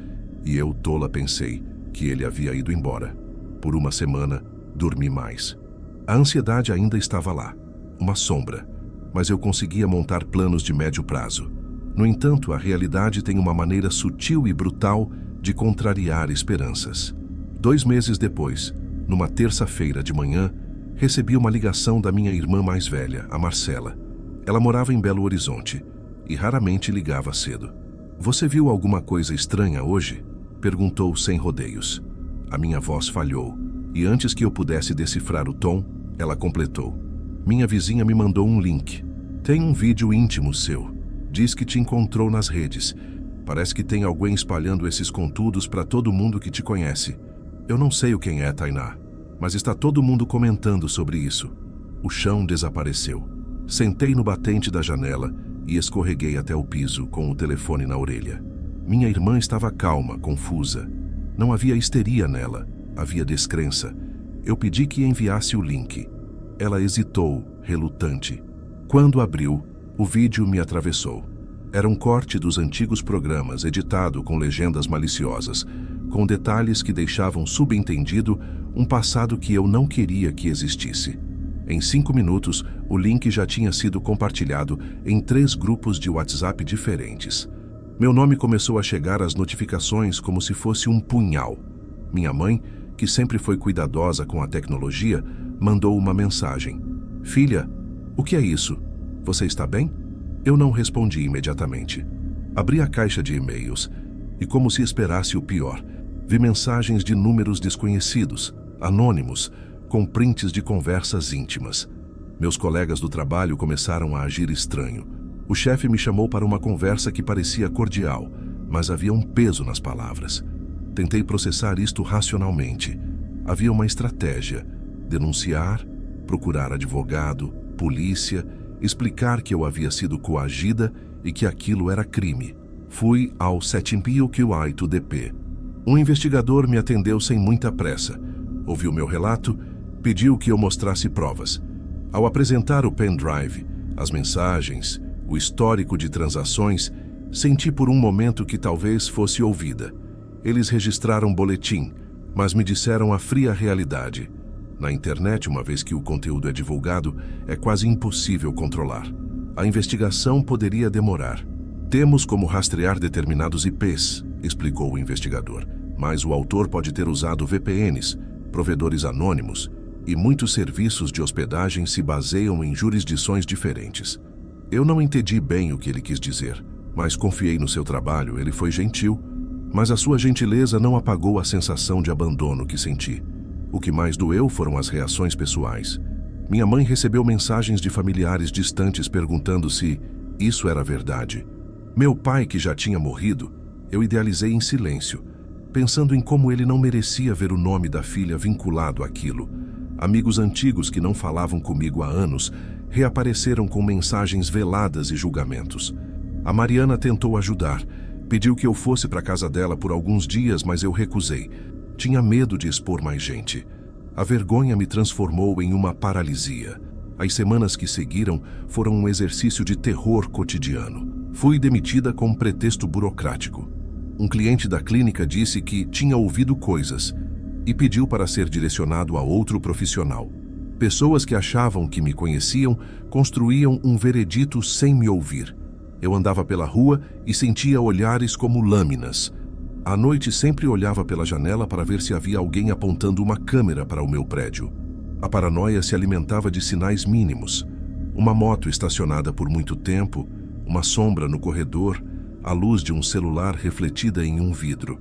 e eu, tola, pensei que ele havia ido embora. Por uma semana, dormi mais. A ansiedade ainda estava lá, uma sombra, mas eu conseguia montar planos de médio prazo. No entanto, a realidade tem uma maneira sutil e brutal de contrariar esperanças. 2 meses depois, numa terça-feira de manhã, recebi uma ligação da minha irmã mais velha, a Marcela. Ela morava em Belo Horizonte e raramente ligava cedo. "Você viu alguma coisa estranha hoje?" perguntou sem rodeios. A minha voz falhou e antes que eu pudesse decifrar o tom, ela completou: "Minha vizinha me mandou um link. Tem um vídeo íntimo seu. Diz que te encontrou nas redes. Parece que tem alguém espalhando esses conteúdos para todo mundo que te conhece. Eu não sei o quem é, Tainá, mas está todo mundo comentando sobre isso." O chão desapareceu. Sentei no batente da janela e escorreguei até o piso com o telefone na orelha. Minha irmã estava calma, confusa. Não havia histeria nela, havia descrença. Eu pedi que enviasse o link. Ela hesitou, relutante. Quando abriu, o vídeo me atravessou. Era um corte dos antigos programas, editado com legendas maliciosas, com detalhes que deixavam subentendido um passado que eu não queria que existisse. Em 5 minutos, o link já tinha sido compartilhado em 3 grupos de WhatsApp diferentes. Meu nome começou a chegar às notificações como se fosse um punhal. Minha mãe, que sempre foi cuidadosa com a tecnologia, mandou uma mensagem: "Filha, o que é isso? Você está bem?" Eu não respondi imediatamente. Abri a caixa de e-mails e, como se esperasse o pior, vi mensagens de números desconhecidos, anônimos, com prints de conversas íntimas. Meus colegas do trabalho começaram a agir estranho. O chefe me chamou para uma conversa que parecia cordial, mas havia um peso nas palavras. Tentei processar isto racionalmente. Havia uma estratégia: denunciar, procurar advogado, polícia, explicar que eu havia sido coagida e que aquilo era crime. Fui ao 7PQI2DP. Um investigador me atendeu sem muita pressa. Ouviu meu relato, pediu que eu mostrasse provas. Ao apresentar o pendrive, as mensagens, o histórico de transações, senti por um momento que talvez fosse ouvida. Eles registraram boletim, mas me disseram a fria realidade. Na internet, uma vez que o conteúdo é divulgado, é quase impossível controlar. A investigação poderia demorar. "Temos como rastrear determinados IPs", explicou o investigador, "mas o autor pode ter usado VPNs, provedores anônimos, e muitos serviços de hospedagem se baseiam em jurisdições diferentes." Eu não entendi bem o que ele quis dizer, mas confiei no seu trabalho. Ele foi gentil, mas a sua gentileza não apagou a sensação de abandono que senti. O que mais doeu foram as reações pessoais. Minha mãe recebeu mensagens de familiares distantes perguntando se isso era verdade. Meu pai, que já tinha morrido, eu idealizei em silêncio, pensando em como ele não merecia ver o nome da filha vinculado àquilo. Amigos antigos que não falavam comigo há anos reapareceram com mensagens veladas e julgamentos. A Mariana tentou ajudar, pediu que eu fosse para a casa dela por alguns dias, mas eu recusei. Tinha medo de expor mais gente. A vergonha me transformou em uma paralisia. As semanas que seguiram foram um exercício de terror cotidiano. Fui demitida com um pretexto burocrático. Um cliente da clínica disse que tinha ouvido coisas e pediu para ser direcionado a outro profissional. Pessoas que achavam que me conheciam construíam um veredito sem me ouvir. Eu andava pela rua e sentia olhares como lâminas. À noite sempre olhava pela janela para ver se havia alguém apontando uma câmera para o meu prédio. A paranoia se alimentava de sinais mínimos. Uma moto estacionada por muito tempo, uma sombra no corredor, a luz de um celular refletida em um vidro.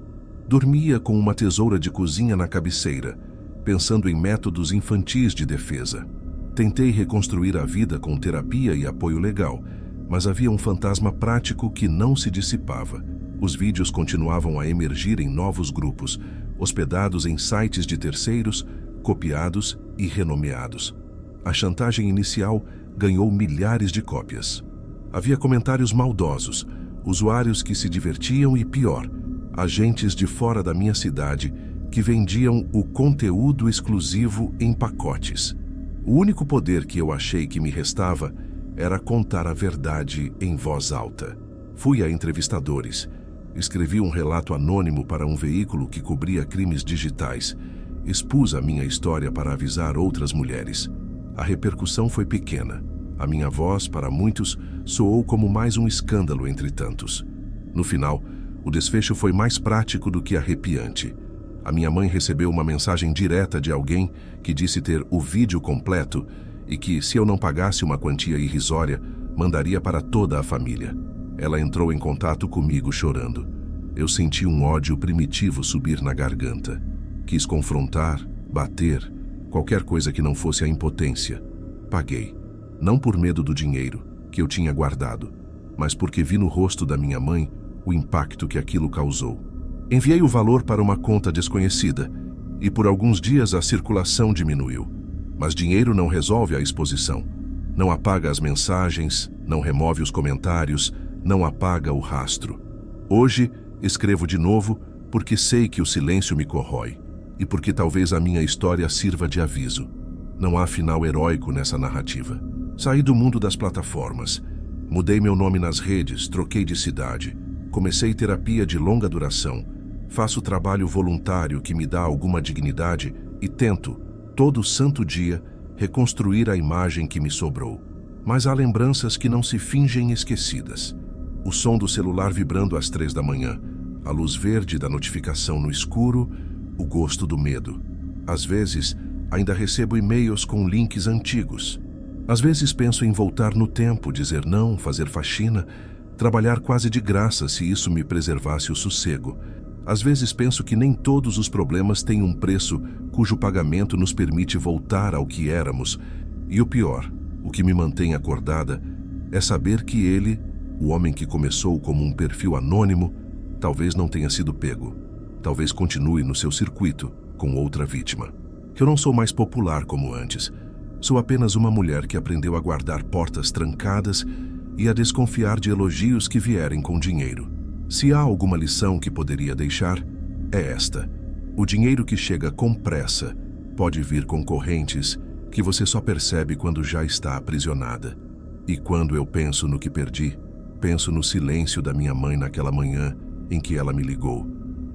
Dormia com uma tesoura de cozinha na cabeceira, pensando em métodos infantis de defesa. Tentei reconstruir a vida com terapia e apoio legal, mas havia um fantasma prático que não se dissipava. Os vídeos continuavam a emergir em novos grupos, hospedados em sites de terceiros, copiados e renomeados. A chantagem inicial ganhou milhares de cópias. Havia comentários maldosos, usuários que se divertiam e, pior, agentes de fora da minha cidade que vendiam o conteúdo exclusivo em pacotes. O único poder que eu achei que me restava era contar a verdade em voz alta. Fui a entrevistadores, escrevi um relato anônimo para um veículo que cobria crimes digitais, expus a minha história para avisar outras mulheres. A repercussão foi pequena. A minha voz, para muitos, soou como mais um escândalo entre tantos. No final, o desfecho foi mais prático do que arrepiante. A minha mãe recebeu uma mensagem direta de alguém que disse ter o vídeo completo e que, se eu não pagasse uma quantia irrisória, Mandaria para toda a família. Ela entrou em contato comigo chorando. Eu senti um ódio primitivo subir na garganta. Quis confrontar, bater, qualquer coisa que não fosse a impotência. Paguei. Não por medo do dinheiro, que eu tinha guardado, mas porque vi no rosto da minha mãe o impacto que aquilo causou. Enviei o valor para uma conta desconhecida e por alguns dias a circulação diminuiu. Mas dinheiro não resolve a exposição. Não apaga as mensagens, não remove os comentários, não apaga o rastro. Hoje, escrevo de novo porque sei que o silêncio me corrói e porque talvez a minha história sirva de aviso. Não há final heróico nessa narrativa. Saí do mundo das plataformas. Mudei meu nome nas redes, troquei de cidade. Comecei terapia de longa duração. Faço trabalho voluntário que me dá alguma dignidade e tento, todo santo dia, reconstruir a imagem que me sobrou. Mas há lembranças que não se fingem esquecidas. O som do celular vibrando às 3 da manhã, a luz verde da notificação no escuro, o gosto do medo. Às vezes, ainda recebo e-mails com links antigos. Às vezes penso em voltar no tempo, dizer não, fazer faxina, trabalhar quase de graça se isso me preservasse o sossego. Às vezes penso que nem todos os problemas têm um preço cujo pagamento nos permite voltar ao que éramos. E o pior, o que me mantém acordada, é saber que ele, o homem que começou como um perfil anônimo, talvez não tenha sido pego. Talvez continue no seu circuito com outra vítima. Que eu não sou mais popular como antes. Sou apenas uma mulher que aprendeu a guardar portas trancadas e a desconfiar de elogios que vierem com dinheiro. Se há alguma lição que poderia deixar, é esta. O dinheiro que chega com pressa pode vir com correntes que você só percebe quando já está aprisionada. E quando eu penso no que perdi, penso no silêncio da minha mãe naquela manhã em que ela me ligou.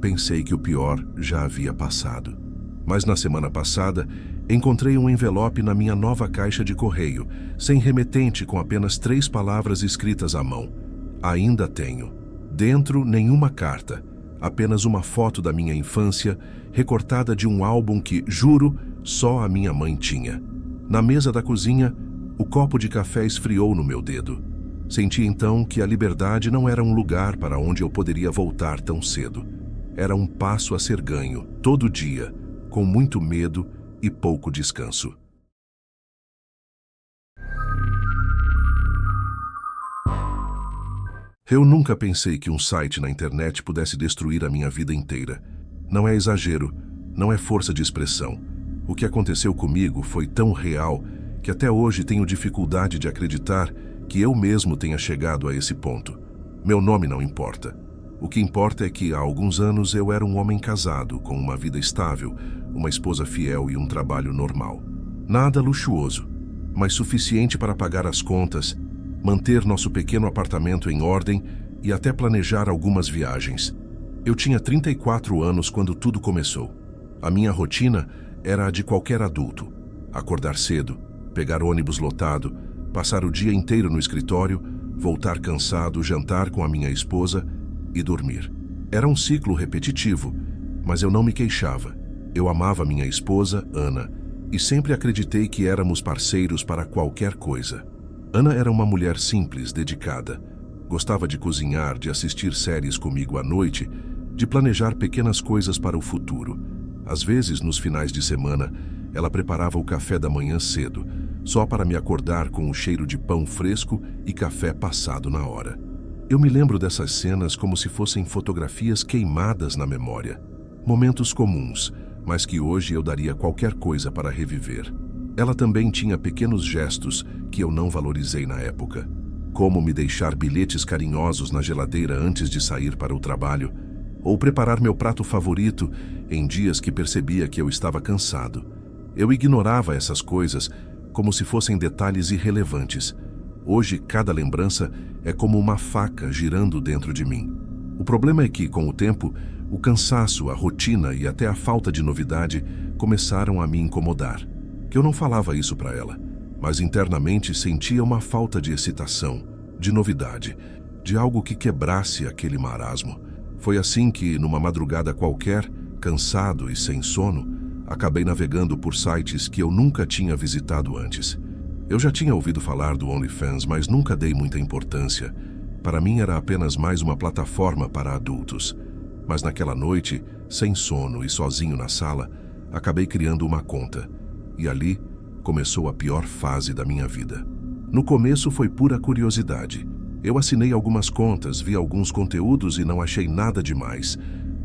Pensei que o pior já havia passado. Mas na semana passada, encontrei um envelope na minha nova caixa de correio, sem remetente, com apenas 3 palavras escritas à mão. Ainda tenho. Dentro, nenhuma carta, apenas uma foto da minha infância, recortada de um álbum que, juro, só a minha mãe tinha. Na mesa da cozinha, o copo de café esfriou no meu dedo. Senti então que a liberdade não era um lugar para onde eu poderia voltar tão cedo. Era um passo a ser ganho, todo dia, com muito medo e pouco descanso. Eu nunca pensei que um site na internet pudesse destruir a minha vida inteira. Não é exagero, não é força de expressão. O que aconteceu comigo foi tão real que até hoje tenho dificuldade de acreditar que eu mesmo tenha chegado a esse ponto. Meu nome não importa. O que importa é que há alguns anos eu era um homem casado, com uma vida estável, uma esposa fiel e um trabalho normal. Nada luxuoso, mas suficiente para pagar as contas, manter nosso pequeno apartamento em ordem e até planejar algumas viagens. Eu tinha 34 anos quando tudo começou. A minha rotina era a de qualquer adulto. Acordar cedo, pegar ônibus lotado, passar o dia inteiro no escritório, voltar cansado, jantar com a minha esposa e dormir. Era um ciclo repetitivo, mas eu não me queixava. Eu amava minha esposa, Ana, e sempre acreditei que éramos parceiros para qualquer coisa. Ana era uma mulher simples, dedicada. Gostava de cozinhar, de assistir séries comigo à noite, de planejar pequenas coisas para o futuro. Às vezes, nos finais de semana, ela preparava o café da manhã cedo, só para me acordar com o cheiro de pão fresco e café passado na hora. Eu me lembro dessas cenas como se fossem fotografias queimadas na memória. Momentos comuns, mas que hoje eu daria qualquer coisa para reviver. Ela também tinha pequenos gestos que eu não valorizei na época. Como me deixar bilhetes carinhosos na geladeira antes de sair para o trabalho, ou preparar meu prato favorito em dias que percebia que eu estava cansado. Eu ignorava essas coisas como se fossem detalhes irrelevantes. Hoje, cada lembrança é como uma faca girando dentro de mim. O problema é que, com o tempo, o cansaço, a rotina e até a falta de novidade começaram a me incomodar. Que eu não falava isso para ela, mas internamente sentia uma falta de excitação, de novidade, de algo que quebrasse aquele marasmo. Foi assim que, numa madrugada qualquer, cansado e sem sono, acabei navegando por sites que eu nunca tinha visitado antes. Eu já tinha ouvido falar do OnlyFans, mas nunca dei muita importância. Para mim era apenas mais uma plataforma para adultos. Mas naquela noite, sem sono e sozinho na sala, acabei criando uma conta. E ali começou a pior fase da minha vida. No começo foi pura curiosidade. Eu assinei algumas contas, vi alguns conteúdos e não achei nada demais.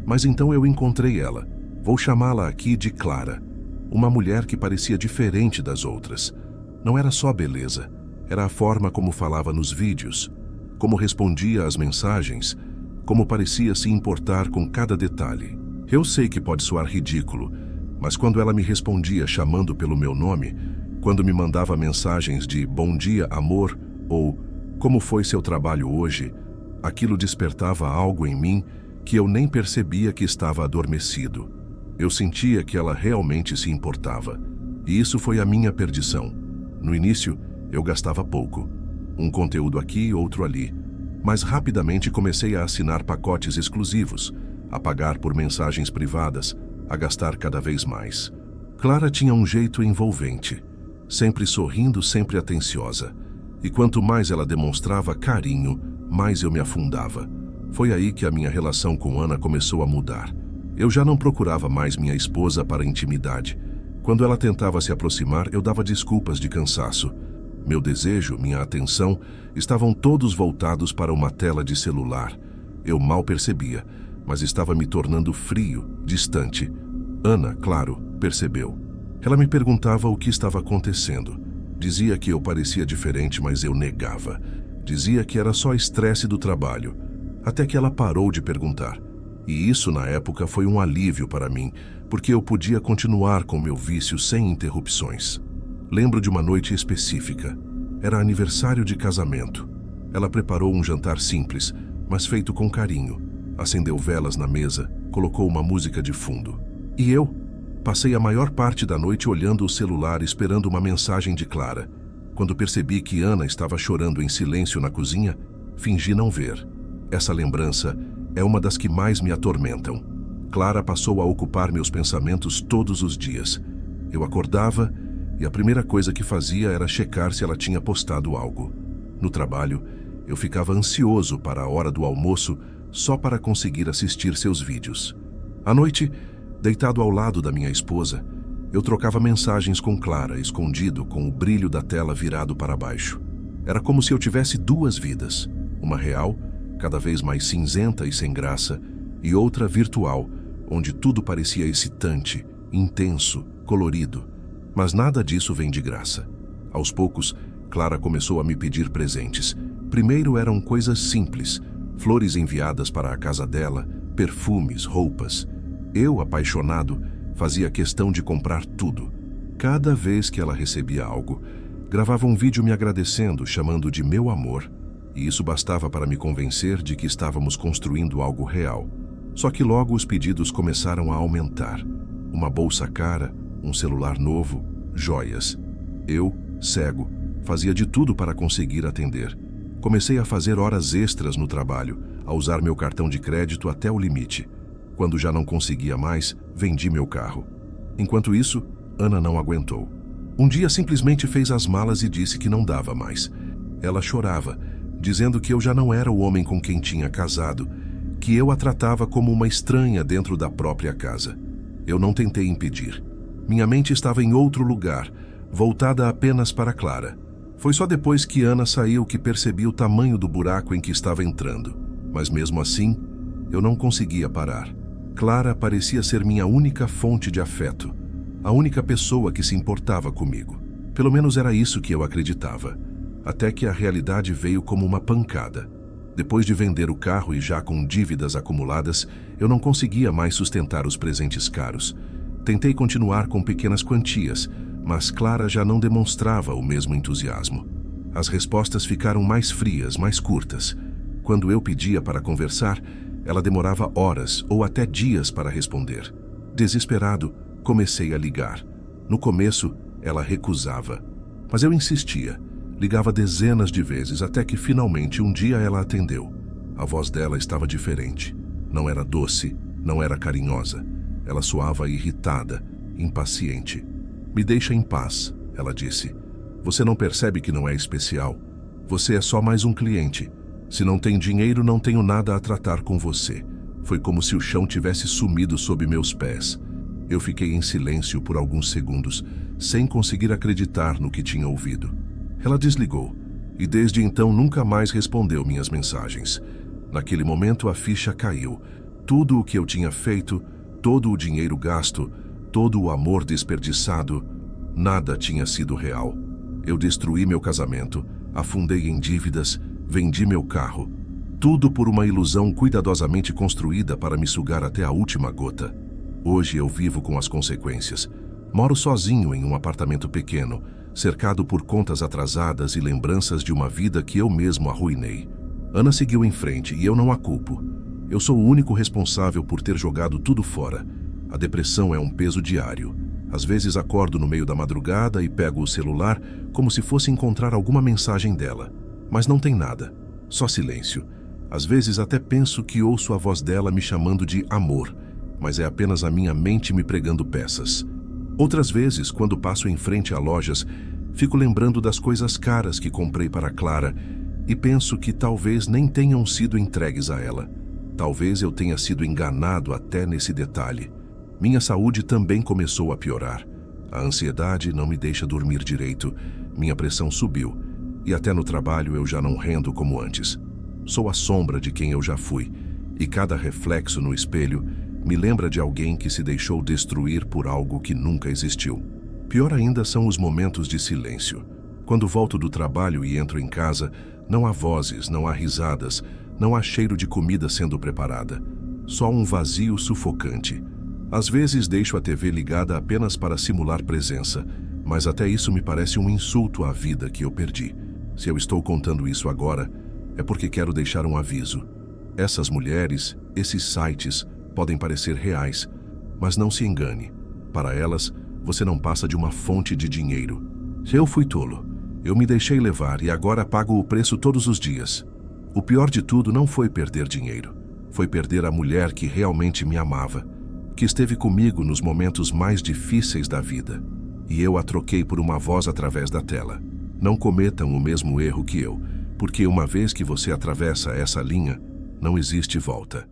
Mas então eu encontrei ela. Vou chamá-la aqui de Clara. Uma mulher que parecia diferente das outras. Não era só beleza, era a forma como falava nos vídeos, como respondia às mensagens, como parecia se importar com cada detalhe. Eu sei que pode soar ridículo, mas quando ela me respondia chamando pelo meu nome, quando me mandava mensagens de "Bom dia, amor" ou "Como foi seu trabalho hoje?", aquilo despertava algo em mim que eu nem percebia que estava adormecido. Eu sentia que ela realmente se importava, e isso foi a minha perdição. No início, eu gastava pouco. Um conteúdo aqui, outro ali. Mas rapidamente comecei a assinar pacotes exclusivos, a pagar por mensagens privadas, a gastar cada vez mais. Clara tinha um jeito envolvente, sempre sorrindo, sempre atenciosa. E quanto mais ela demonstrava carinho, mais eu me afundava. Foi aí que a minha relação com Ana começou a mudar. Eu já não procurava mais minha esposa para intimidade. Quando ela tentava se aproximar, eu dava desculpas de cansaço. Meu desejo, minha atenção, estavam todos voltados para uma tela de celular. Eu mal percebia, mas estava me tornando frio, distante. Ana, claro, percebeu. Ela me perguntava o que estava acontecendo. Dizia que eu parecia diferente, mas eu negava. Dizia que era só estresse do trabalho. Até que ela parou de perguntar. E isso, na época, foi um alívio para mim, porque eu podia continuar com meu vício sem interrupções. Lembro de uma noite específica. Era aniversário de casamento. Ela preparou um jantar simples, mas feito com carinho. Acendeu velas na mesa, colocou uma música de fundo. E eu passei a maior parte da noite olhando o celular esperando uma mensagem de Clara. Quando percebi que Ana estava chorando em silêncio na cozinha, fingi não ver. Essa lembrança é uma das que mais me atormentam. Clara passou a ocupar meus pensamentos todos os dias. Eu acordava e a primeira coisa que fazia era checar se ela tinha postado algo. No trabalho, eu ficava ansioso para a hora do almoço só para conseguir assistir seus vídeos. À noite, deitado ao lado da minha esposa, eu trocava mensagens com Clara, escondido, com o brilho da tela virado para baixo. Era como se eu tivesse duas vidas, uma real, cada vez mais cinzenta e sem graça, e outra virtual, onde tudo parecia excitante, intenso, colorido. Mas nada disso vem de graça. Aos poucos, Clara começou a me pedir presentes. Primeiro eram coisas simples, flores enviadas para a casa dela, perfumes, roupas. Eu, apaixonado, fazia questão de comprar tudo. Cada vez que ela recebia algo, gravava um vídeo me agradecendo, chamando de meu amor, e isso bastava para me convencer de que estávamos construindo algo real. Só que logo os pedidos começaram a aumentar. Uma bolsa cara, um celular novo, joias. Eu, cego, fazia de tudo para conseguir atender. Comecei a fazer horas extras no trabalho, a usar meu cartão de crédito até o limite. Quando já não conseguia mais, vendi meu carro. Enquanto isso, Ana não aguentou. Um dia simplesmente fez as malas e disse que não dava mais. Ela chorava, dizendo que eu já não era o homem com quem tinha casado, que eu a tratava como uma estranha dentro da própria casa. Eu não tentei impedir. Minha mente estava em outro lugar, voltada apenas para Clara. Foi só depois que Ana saiu que percebi o tamanho do buraco em que estava entrando. Mas mesmo assim, eu não conseguia parar. Clara parecia ser minha única fonte de afeto, a única pessoa que se importava comigo. Pelo menos era isso que eu acreditava. Até que a realidade veio como uma pancada. Depois de vender o carro e já com dívidas acumuladas, eu não conseguia mais sustentar os presentes caros. Tentei continuar com pequenas quantias, mas Clara já não demonstrava o mesmo entusiasmo. As respostas ficaram mais frias, mais curtas. Quando eu pedia para conversar, ela demorava horas ou até dias para responder. Desesperado, comecei a ligar. No começo, ela recusava. Mas eu insistia. Ligava dezenas de vezes até que finalmente um dia ela atendeu. A voz dela estava diferente. Não era doce, não era carinhosa. Ela soava irritada, impaciente. "Me deixa em paz", ela disse. Você não percebe que não é especial. Você é só mais um cliente. Se não tem dinheiro, não tenho nada a tratar com você. Foi como se o chão tivesse sumido sob meus pés. Eu fiquei em silêncio por alguns segundos, sem conseguir acreditar no que tinha ouvido. Ela desligou, e desde então nunca mais respondeu minhas mensagens. Naquele momento a ficha caiu. Tudo o que eu tinha feito, todo o dinheiro gasto, todo o amor desperdiçado, nada tinha sido real. Eu destruí meu casamento, afundei em dívidas, vendi meu carro. Tudo por uma ilusão cuidadosamente construída para me sugar até a última gota. Hoje eu vivo com as consequências. Moro sozinho em um apartamento pequeno, cercado por contas atrasadas e lembranças de uma vida que eu mesmo arruinei. Ana seguiu em frente e eu não a culpo. Eu sou o único responsável por ter jogado tudo fora. A depressão é um peso diário. Às vezes acordo no meio da madrugada e pego o celular como se fosse encontrar alguma mensagem dela. Mas não tem nada, só silêncio. Às vezes até penso que ouço a voz dela me chamando de amor, mas é apenas a minha mente me pregando peças. Outras vezes, quando passo em frente a lojas, fico lembrando das coisas caras que comprei para Clara e penso que talvez nem tenham sido entregues a ela. Talvez eu tenha sido enganado até nesse detalhe. Minha saúde também começou a piorar. A ansiedade não me deixa dormir direito, minha pressão subiu e até no trabalho eu já não rendo como antes. Sou a sombra de quem eu já fui e cada reflexo no espelho me lembra de alguém que se deixou destruir por algo que nunca existiu. Pior ainda são os momentos de silêncio. Quando volto do trabalho e entro em casa, não há vozes, não há risadas, não há cheiro de comida sendo preparada. Só um vazio sufocante. Às vezes deixo a TV ligada apenas para simular presença, mas até isso me parece um insulto à vida que eu perdi. Se eu estou contando isso agora, é porque quero deixar um aviso. Essas mulheres, esses sites, podem parecer reais, mas não se engane. Para elas, você não passa de uma fonte de dinheiro. Eu fui tolo. Eu me deixei levar e agora pago o preço todos os dias. O pior de tudo não foi perder dinheiro. Foi perder a mulher que realmente me amava, que esteve comigo nos momentos mais difíceis da vida. E eu a troquei por uma voz através da tela. Não cometam o mesmo erro que eu, porque uma vez que você atravessa essa linha, não existe volta.